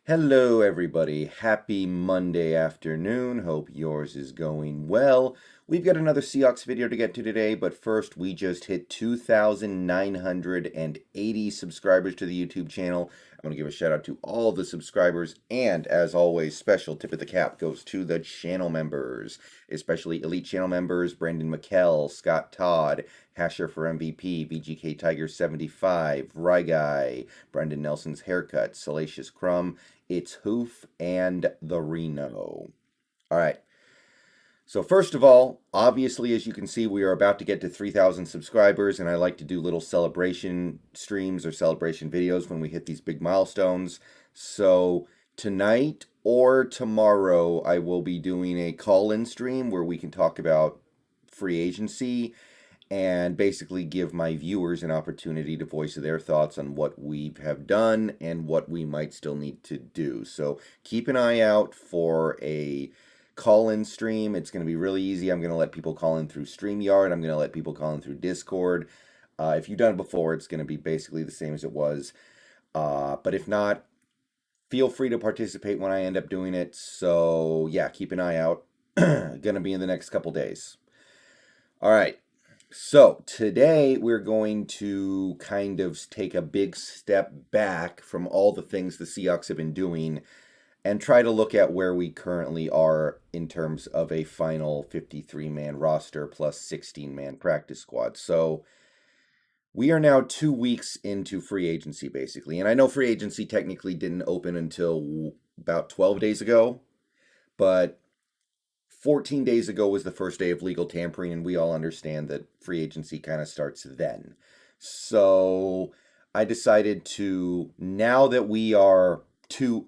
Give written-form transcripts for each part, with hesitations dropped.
Hello, everybody. Happy Monday afternoon. Hope yours is going well. We've got another Seahawks video to get to today, but first, we just hit 2,980 subscribers to the YouTube channel. I want to give a shout out to all the subscribers, and as always, special tip of the cap goes to the channel members, especially elite channel members Brendon, Mikel, Scott, Todd, Hasher for MVP, VGK Tiger 75, Ryguy, Brendan Nelson's Haircut, Salacious, Crumb, ItsHoof, and the Reno. All right. So first of all, obviously, as you can see, we are about to get to 3,000 subscribers, and I like to do little celebration streams or celebration videos when we hit these big milestones. So tonight or tomorrow, I will be doing a call-in stream where we can talk about free agency and basically give my viewers an opportunity to voice their thoughts on what we have done and what we might still need to do. So keep an eye out for a call-in stream. It's going to be really easy. I'm going to let people call in through StreamYard. I'm going to let people call in through Discord. If you've done it before, it's going to be basically the same as it was. But if not, feel free to participate when I end up doing it. So yeah, keep an eye out. Going to be in the next couple days. All right. So today we're going to kind of take a big step back from all the things the Seahawks have been doing and try to look at where we currently are in terms of a final 53-man roster plus 16-man practice squad. So we are now 2 weeks into free agency, basically. And I know free agency technically didn't open until about 12 days ago, but 14 days ago was the first day of legal tampering, and we all understand that free agency kind of starts then. So I decided to, now that we are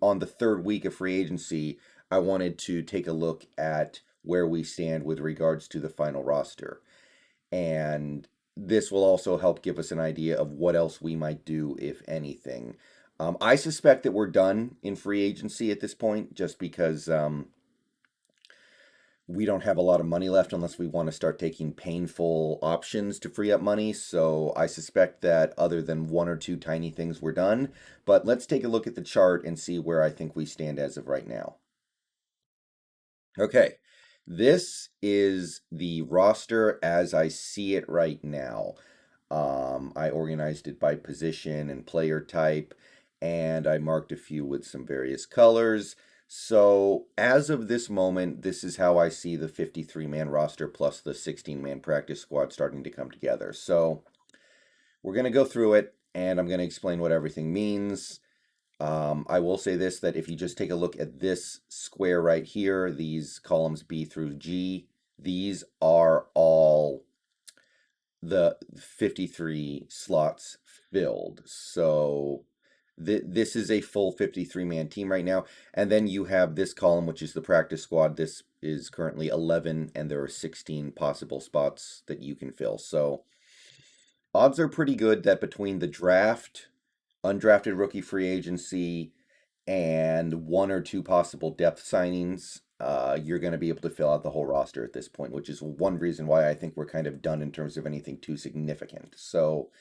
on the third week of free agency, I wanted to take a look at where we stand with regards to the final roster. And this will also help give us an idea of what else we might do, if anything. I suspect that we're done in free agency at this point, just because we don't have a lot of money left unless we want to start taking painful options to free up money. So I suspect that other than one or two tiny things, we're done. But let's take a look at the chart and see where I think we stand as of right now. Okay, this is the roster as I see it right now. I organized it by position and player type, and I marked a few with some various colors. So, as of this moment, this is how I see the 53-man roster plus the 16-man practice squad starting to come together. So, we're going to go through it, and I'm going to explain what everything means. I will say this, that if you just take a look at this square right here, these columns B through G, these are all the 53 slots filled. So this is a full 53-man team right now. And then you have this column, which is the practice squad. This is currently 11, and there are 16 possible spots that you can fill. So odds are pretty good that between the draft, undrafted rookie free agency, and one or two possible depth signings, you're going to be able to fill out the whole roster at this point, which is one reason why I think we're kind of done in terms of anything too significant. So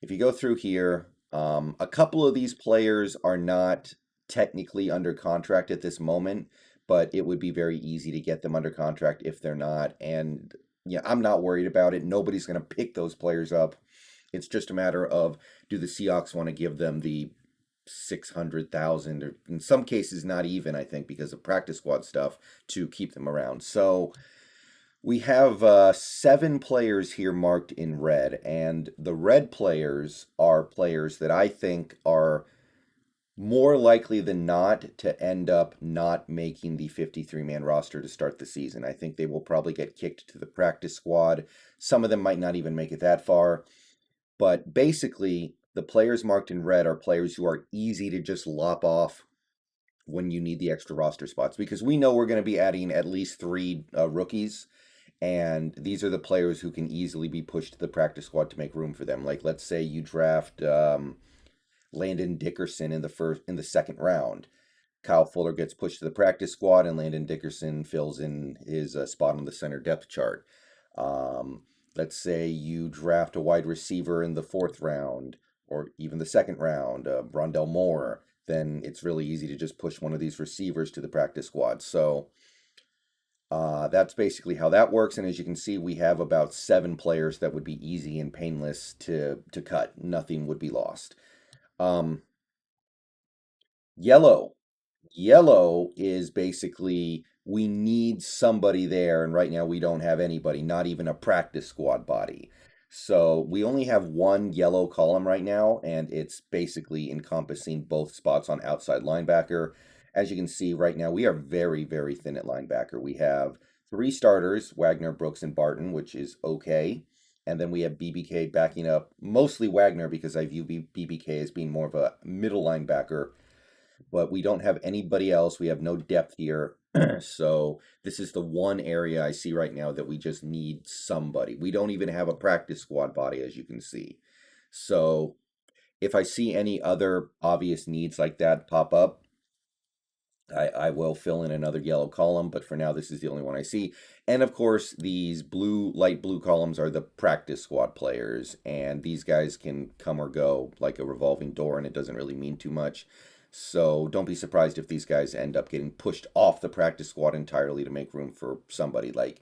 if you go through here, a couple of these players are not technically under contract at this moment, but it would be very easy to get them under contract if they're not. And yeah, I'm not worried about it. Nobody's going to pick those players up. It's just a matter of, do the Seahawks want to give them the 600,000, or in some cases not even, I think, because of practice squad stuff, to keep them around. So we have 7 players here marked in red, and the red players are players that I think are more likely than not to end up not making the 53-man roster to start the season. I think they will probably get kicked to the practice squad. Some of them might not even make it that far. But basically, the players marked in red are players who are easy to just lop off when you need the extra roster spots, because we know we're going to be adding at least 3 rookies, and these are the players who can easily be pushed to the practice squad to make room for them. Like, let's say you draft Landon Dickerson in the second round. Kyle Fuller gets pushed to the practice squad, and Landon Dickerson fills in his spot on the center depth chart. Let's say you draft a wide receiver in the 4th round, or even the 2nd round, Rondell Moore. then it's really easy to just push one of these receivers to the practice squad. So that's basically how that works. And as you can see, we have about 7 players that would be easy and painless to cut. Nothing would be lost. Um, Yellow. Yellow is basically we need somebody there, and right now we don't have anybody, not even a practice squad body. So we only have one yellow column right now, and it's basically encompassing both spots on outside linebacker. As you can see right now, we are very, very thin at linebacker. We have 3 starters, Wagner, Brooks, and Barton, which is okay. And then we have BBK backing up mostly Wagner because I view BBK as being more of a middle linebacker, but we don't have anybody else. We have no depth here. So this is the one area I see right now that we just need somebody. We don't even have a practice squad body, as you can see. So if I see any other obvious needs like that pop up, I will fill in another yellow column, but for now, this is the only one I see. And of course, these light blue columns are the practice squad players, and these guys can come or go like a revolving door, and it doesn't really mean too much. So don't be surprised if these guys end up getting pushed off the practice squad entirely to make room for somebody. Like,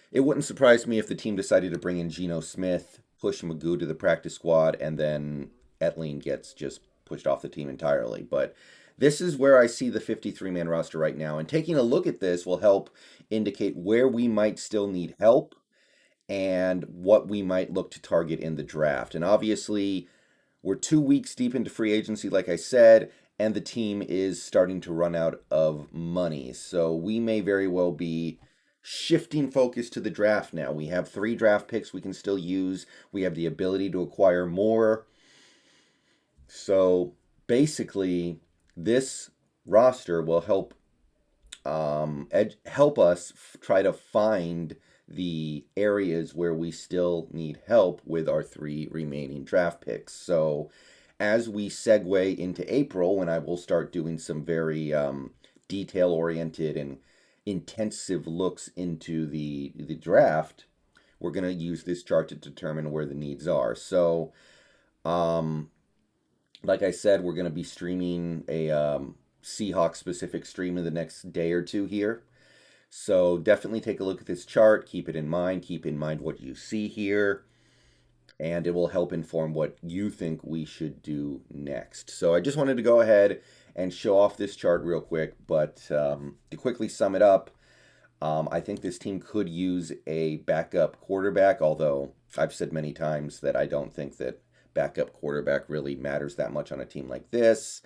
it wouldn't surprise me if the team decided to bring in Geno Smith, push Magoo to the practice squad, and then Etling gets just pushed off the team entirely. But this is where I see the 53-man roster right now. And taking a look at this will help indicate where we might still need help and what we might look to target in the draft. And obviously, we're 2 weeks deep into free agency, like I said, and the team is starting to run out of money. So we may very well be shifting focus to the draft now. We have 3 draft picks we can still use. We have the ability to acquire more. So basically, this roster will help help us try to find the areas where we still need help with our 3 remaining draft picks. So as we segue into April, when I will start doing some very detail-oriented and intensive looks into the draft, we're going to use this chart to determine where the needs are. So, like I said, we're going to be streaming a Seahawks-specific stream in the next day or two here. So definitely take a look at this chart. Keep it in mind. Keep in mind what you see here, and it will help inform what you think we should do next. So I just wanted to go ahead and show off this chart real quick, but to quickly sum it up, I think this team could use a backup quarterback, although I've said many times that I don't think that backup quarterback really matters that much on a team like this.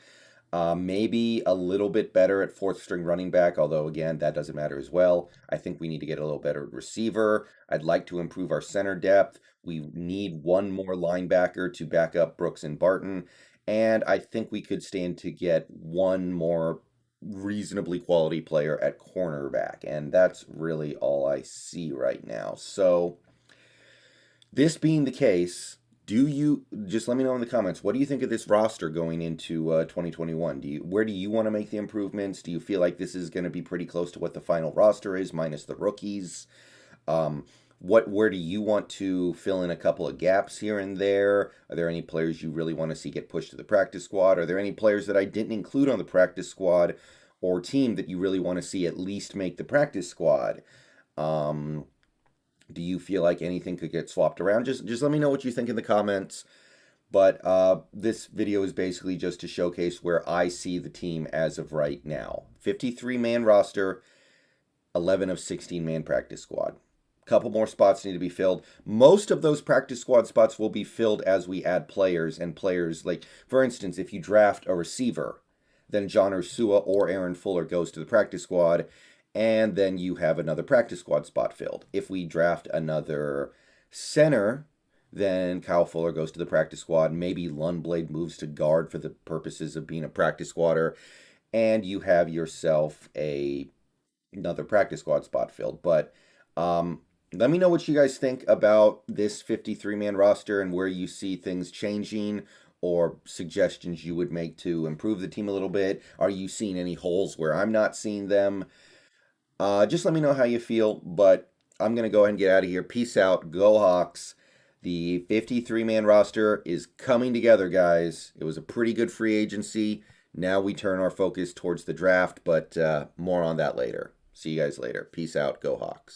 Maybe a little bit better at 4th-string running back, although, again, that doesn't matter as well. I think we need to get a little better receiver. I'd like to improve our center depth. We need one more linebacker to back up Brooks and Barton. And I think we could stand to get one more reasonably quality player at cornerback. And that's really all I see right now. So, this being the case, do you just let me know in the comments, what do you think of this roster going into 2021? Where do you want to make the improvements? Do you feel like this is going to be pretty close to what the final roster is minus the rookies? Where do you want to fill in a couple of gaps here and there? Are there any players you really want to see get pushed to the practice squad? Are there any players that I didn't include on the practice squad or team that you really want to see at least make the practice squad? Do you feel like anything could get swapped around? Just let me know what you think in the comments. But this video is basically just to showcase where I see the team as of right now. 53-man roster, 11 of 16-man practice squad. Couple more spots need to be filled. Most of those practice squad spots will be filled as we add players, and players, like, for instance, if you draft a receiver, then John Ursua or Aaron Fuller goes to the practice squad, and then you have another practice squad spot filled. If we draft another center, then Kyle Fuller goes to the practice squad. Maybe Lundblade moves to guard for the purposes of being a practice squatter, and you have yourself another practice squad spot filled. But let me know what you guys think about this 53-man roster and where you see things changing or suggestions you would make to improve the team a little bit. Are you seeing any holes where I'm not seeing them? Just let me know how you feel, but I'm going to go ahead and get out of here. Peace out. Go Hawks. The 53-man roster is coming together, guys. It was a pretty good free agency. Now we turn our focus towards the draft, but more on that later. See you guys later. Peace out. Go Hawks.